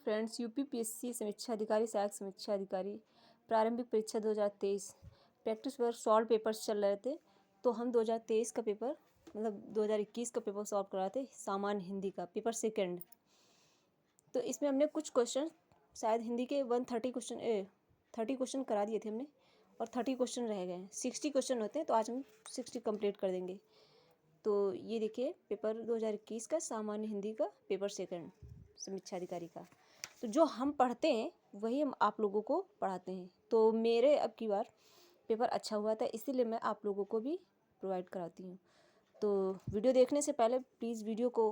Friends, UPPSC समीक्षा अधिकारी, सहायक समीक्षा अधिकारी प्रारंभिक परीक्षा 2023 प्रैक्टिस वर्क सॉल्व पेपर्स चल रहे थे। तो हम 2023 का पेपर मतलब 2021 का पेपर सॉल्व कर रहे थे, सामान्य हिंदी का पेपर सेकंड। तो इसमें हमने कुछ क्वेश्चन शायद हिंदी के 30 क्वेश्चन करा दिए थे हमने, और 30 क्वेश्चन रह गए हैं। 60 क्वेश्चन होते हैं, तो आज हम 60 कंप्लीट कर देंगे। तो ये देखिए पेपर 2021 का सामान्य हिंदी का पेपर सेकंड समीक्षा अधिकारी का। तो जो हम पढ़ते हैं वही हम आप लोगों को पढ़ाते हैं। तो मेरे अब की बार पेपर अच्छा हुआ था, इसीलिए मैं आप लोगों को भी प्रोवाइड कराती हूँ। तो वीडियो देखने से पहले प्लीज़ वीडियो को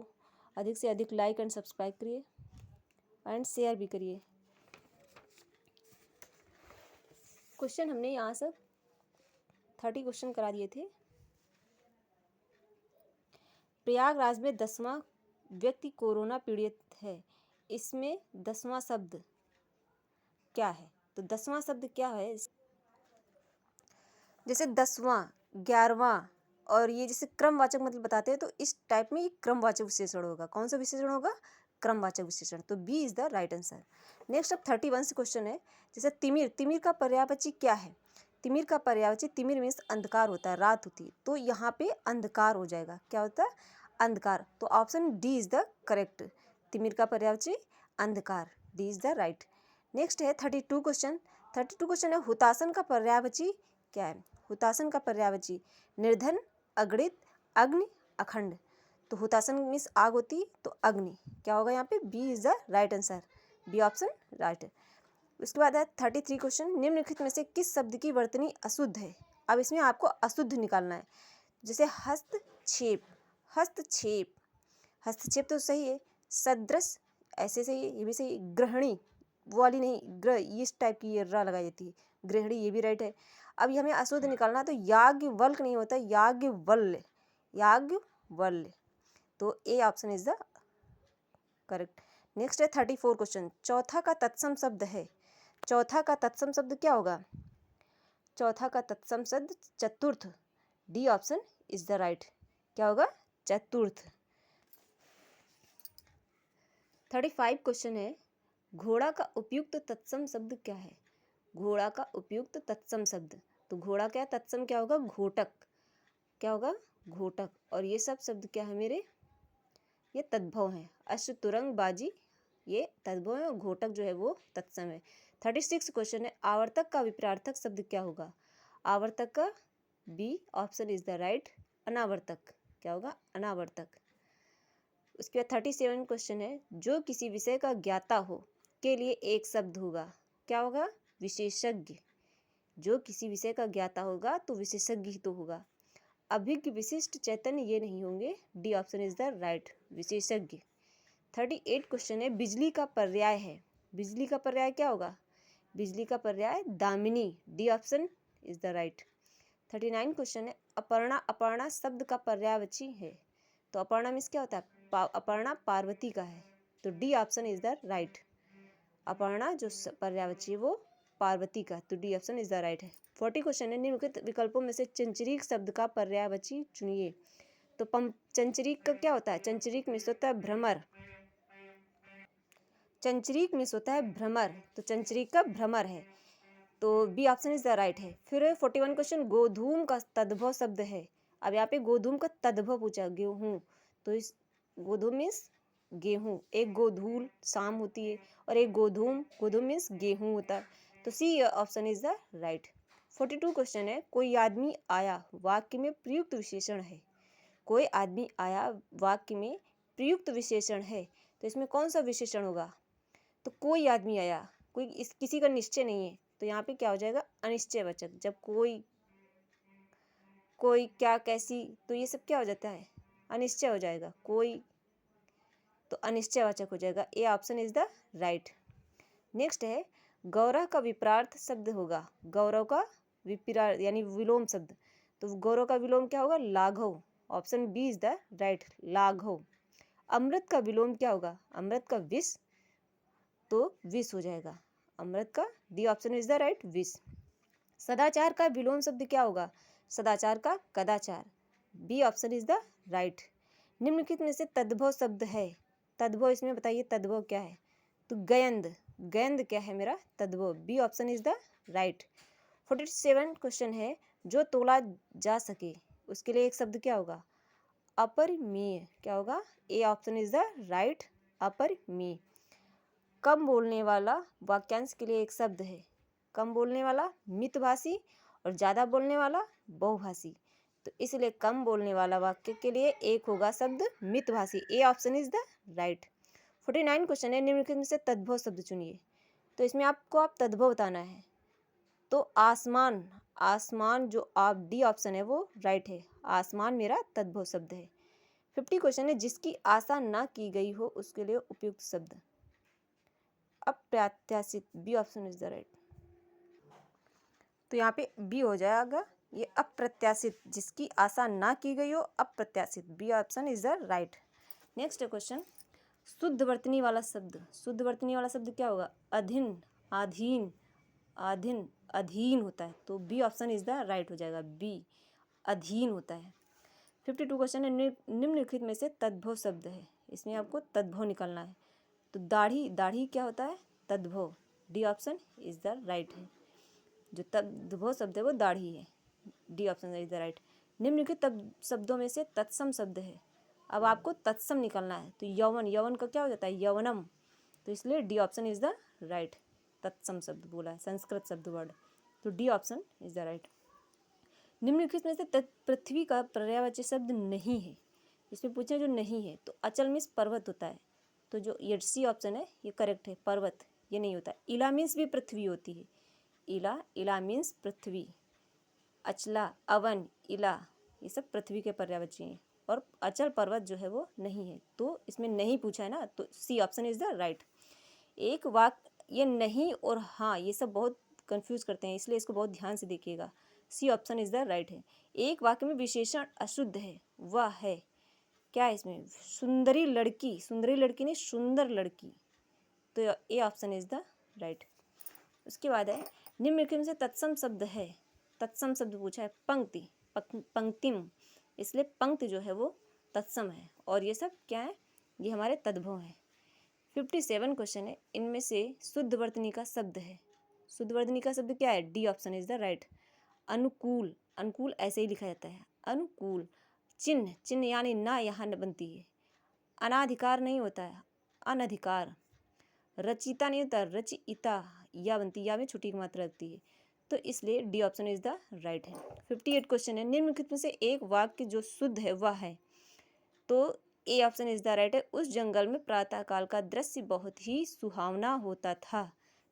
अधिक से अधिक लाइक एंड सब्सक्राइब करिए एंड शेयर भी करिए। क्वेश्चन हमने यहाँ से 30 क्वेश्चन करा दिए थे। प्रयागराज में 10वां व्यक्ति कोरोना पीड़ित है, इसमें 10वां शब्द क्या है? तो 10वां शब्द क्या है? जैसे 10वां, 11वां और ये जैसे क्रमवाचक मतलब बताते हैं, तो इस टाइप में ये क्रमवाचक विशेषण होगा। कौन सा विशेषण होगा? क्रमवाचक विशेषण। तो B is the right answer. Next अब 31 से क्वेश्चन है। जैसे तिमिर, तिमिर का पर्यायवाची क्या है? तिमिर का पर्यायवाची, तिमिर मीन्स अंधकार होता है, रात होती है, तो यहाँ पे अंधकार हो जाएगा। क्या होता है? अंधकार। तो option D is the correct. तिमिर का पर्यायवाची अंधकार, D is the right. Next है 32 क्वेश्चन। 32 क्वेश्चन है, हुतासन का पर्यायवाची क्या है? हुतासन का पर्यायवाची निर्धन, अगणित, अग्नि, अखंड। तो हुतासन मीन्स आग होती, तो अग्नि। क्या होगा यहाँ पे? B is the right answer. B option right है। उसके बाद है 33 क्वेश्चन, निम्नलिखित में से किस शब्द की वर्तनी अशुद्ध है? अब इसमें आपको अशुद्ध निकालना है। जैसे हस्तक्षेप, हस्तक्षेप, हस्तक्षेप तो सही है। सदृश, ऐसे सही है, ये भी सही है। ग्रहणी, वो वाली नहीं, ग्रह इस टाइप की ये रा लगाई जाती है। गृहिणी, ये भी राइट है। अब ये हमें अशुद्ध निकालना है, तो याज्ञवल्क्य नहीं होता, याज्ञवल्य, याज्ञवल्य। तो ए option is the correct. Next है 34 क्वेश्चन, चौथा का तत्सम शब्द है। चौथा का तत्सम शब्द क्या होगा? चौथा का तत्सम शब्द चतुर्थ, D option is the right. क्या होगा? चतुर्थ। 35 क्वेश्चन है, घोड़ा का उपयुक्त तत्सम शब्द क्या है? घोड़ा का उपयुक्त तत्सम शब्द, तो घोड़ा क्या तत्सम क्या होगा? घोटक। क्या होगा? घोटक। और ये सब शब्द क्या है मेरे? ये तद्भव हैं। अश्वतुरंग बाजी ये तद्भव है, और घोटक जो है वो तत्सम है। 36 क्वेश्चन है, आवर्तक का विपरीतार्थक शब्द क्या होगा? आवर्तक का B option is the right, अनावर्तक। क्या होगा? अनावर्तक। उसके बाद 37 क्वेश्चन है, जो किसी विषय का ज्ञाता हो के लिए एक शब्द होगा। क्या होगा? विशेषज्ञ। जो किसी विषय का ज्ञाता होगा तो विशेषज्ञ ही तो होगा। अभिज्ञ, विशिष्ट, चैतन्य ये नहीं होंगे, D option is the right, विशेषज्ञ। 38 क्वेश्चन है, बिजली का पर्याय है। बिजली का पर्याय क्या होगा? बिजली का पर्याय Damini, D option is the right. 39 question है, अपर्णा, अपर्णा शब्द का पर्यायवाची है। तो अपर्णा मीन्स क्या होता है? अपर्णा पार्वती का है, तो D option is the right. Aparna जो पर्यायवाची है वो पार्वती का, तो D option is the right है। 40 क्वेश्चन है, निम्नलिखित विकल्पों में से चंचरीक शब्द का पर्यायवाची चुनिए। तो चंचरीक का क्या होता है? चंचरीक मीन्स होता है भ्रमर। चंचरीक मीन्स होता है भ्रमर, तो चंचरीक का भ्रमर है, तो B option is the right है। फिर 41 क्वेश्चन, गोधूम का तद्भव शब्द है। अब यहाँ पे गोधूम का तद्भव पूछा, गेहूँ, तो इस गोधूम मीन्स गेहूँ। एक गोधूल शाम होती है, और एक गोधूम, गोधूम मीन्स गेहूँ होता है, तो C option is the right. 42 question है, कोई आदमी आया वाक्य में प्रयुक्त विशेषण है। कोई आदमी आया वाक्य में प्रयुक्त विशेषण है, तो इसमें कौन सा विशेषण होगा? तो कोई आदमी आया, कोई किसी का निश्चय नहीं है, तो यहाँ पे क्या हो जाएगा? अनिश्चयवाचक। जब कोई, कोई क्या, कैसी, तो ये सब क्या हो जाता है? अनिश्चय हो जाएगा। कोई, तो अनिश्चयवाचक हो जाएगा, ए option is the right. Next है, गौरव का विपरीत शब्द होगा। गौरव का विपरीत यानी विलोम शब्द, तो गौरव का विलोम क्या होगा? लाघव। Option B is the right, लाघव। अमृत का विलोम क्या होगा? अमृत का विष, तो विष हो जाएगा अमृत का, D option is the right, विष। सदाचार का विलोम शब्द क्या होगा? सदाचार का कदाचार, B option is the right. निम्नलिखित में से तद्भव शब्द है। तद्भव, इसमें बताइए तद्भव क्या है? तो गयंद, गयंद क्या है मेरा? तद्भव। B option is the right. 47 question है, जो तोला जा सके उसके लिए एक शब्द क्या होगा? अपरिमेय। क्या होगा? A option is the right, अपरिमेय। कम बोलने वाला वाक्यांश के लिए एक शब्द है। कम बोलने वाला मितभाषी और ज़्यादा बोलने वाला बहुभाषी। तो इसलिए कम बोलने वाला वाक्य के लिए एक होगा शब्द मितभाषी। A option is the right. 49 question है, निम्नलिखित में से तद्भव शब्द चुनिए। तो इसमें आपको आप तद्भव बताना है। तो आसमान, आसमान जो आप डी ऑप्शन है वो राइट है। आसमान मेरा तद्भव शब्द है। 50 क्वेश्चन है, जिसकी आशा ना की गई हो उसके लिए उपयुक्त शब्द। अप्रत्याशित, B option is the right. तो यहाँ पे बी हो जाएगा, ये अप्रत्याशित, जिसकी आशा ना की गई हो, अप्रत्याशित, B option is the right. Next question, शुद्ध वर्तनी वाला शब्द। शुद्ध वर्तनी वाला शब्द क्या होगा? अधीन, अधीन, अधीन, अधीन होता है। तो B option is the right हो जाएगा, बी, अधीन होता है। 52 क्वेश्चन है, निम्नलिखित में से तद्भव शब्द है। इसमें आपको तद्भव निकालना है। तो दाढ़ी, दाढ़ी क्या होता है? तद्भव। D option is the right है। जो तद्भव शब्द है वो दाढ़ी है। D option is the right. निम्नलिखित शब्दों में से तत्सम शब्द है। अब आपको तत्सम निकालना है। तो यौवन, यौवन का क्या हो जाता है? यौवनम। तो इसलिए D option is the right. तत्सम शब्द बोला है, संस्कृत शब्द वर्ड। तो D option is the right. निम्नलिखित में से पृथ्वी का पर्यायवाची शब्द नहीं है। इसमें पूछे जो नहीं है, तो अचल मीन्स पर्वत होता है। तो जो ये सी ऑप्शन है ये करेक्ट है, पर्वत ये नहीं होता। इला मीन्स भी पृथ्वी होती है। इला, इला मीन्स पृथ्वी। अचला, अवन, इला ये सब पृथ्वी के पर्यायवाची हैं। और अचल पर्वत जो है वो नहीं है। तो इसमें नहीं पूछा है ना, तो C option is the right. एक वाक्य, ये नहीं और हाँ ये सब बहुत कंफ्यूज करते हैं, इसलिए इसको बहुत ध्यान से देखिएगा। C option is the right है। एक वाक्य में विशेषण अशुद्ध है, वह है क्या है? इसमें सुंदरी लड़की, सुंदरी लड़की नहीं, सुंदर लड़की। तो ए ऑप्शन इज द राइट। उसके बाद है, निम्नलिखित में से तत्सम शब्द है। तत्सम शब्द पूछा है, पंक्ति, पंक्तिम, इसलिए पंक्ति जो है वो तत्सम है। और ये सब क्या है? ये हमारे तद्भव है। 57 क्वेश्चन है, इनमें से शुद्ध वर्तनी का शब्द है। शुद्ध वर्तनी का शब्द क्या है? D option is the right. अनुकूल, अनुकूल ऐसे ही लिखा जाता है, अनुकूल। चिन्ह, चिन्ह यानी ना यहाँ न बनती है। अनाधिकार नहीं होता है, अनधिकार। रचिता नहीं होता, रचिता, या बनती, या में छोटी की मात्रा लगती है। तो इसलिए D option is the right है। 58 क्वेश्चन है, निम्नलिखित में से एक वाक्य जो शुद्ध है वह है। तो ए ऑप्शन इज द राइट है। उस जंगल में प्रातःकाल का दृश्य बहुत ही सुहावना होता था।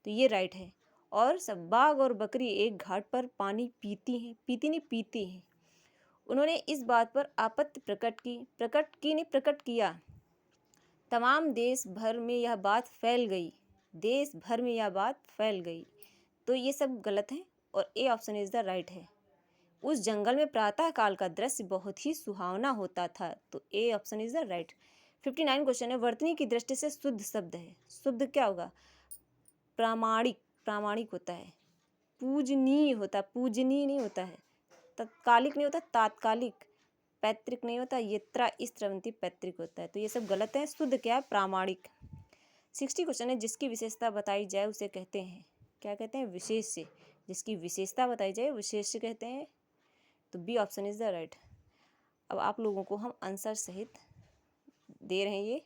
तो ये राइट है। और सब बाघ और बकरी एक घाट पर पानी पीती हैं, पीती नहीं पीती हैं। उन्होंने इस बात पर आपत्ति प्रकट किया। तमाम देश भर में यह बात फैल गई, देश भर में यह बात फैल गई। तो ये सब गलत है और ए ऑप्शन इज द राइट है। उस जंगल में प्रातः काल का दृश्य बहुत ही सुहावना होता था। तो ए option is the right. 59 question है, वर्तनी की दृष्टि से शुद्ध शब्द है। शुद्ध क्या होगा? प्रामाणिक, प्रामाणिक होता है। पूजनीय होता, पूजनीय नहीं होता है। तत्कालिक नहीं होता, तात्कालिक। पैतृक नहीं होता, यत्रा स्त्रवंती पैतृक होता है। तो ये सब गलत है। शुद्ध क्या है? प्रामाणिक। 60 क्वेश्चन है, जिसकी विशेषता बताई जाए उसे कहते हैं, क्या कहते हैं? विशेष्य। जिसकी विशेषता बताई जाए विशेष्य कहते हैं। तो B option is the right. अब आप लोगों को हम आंसर सहित दे रहे हैं ये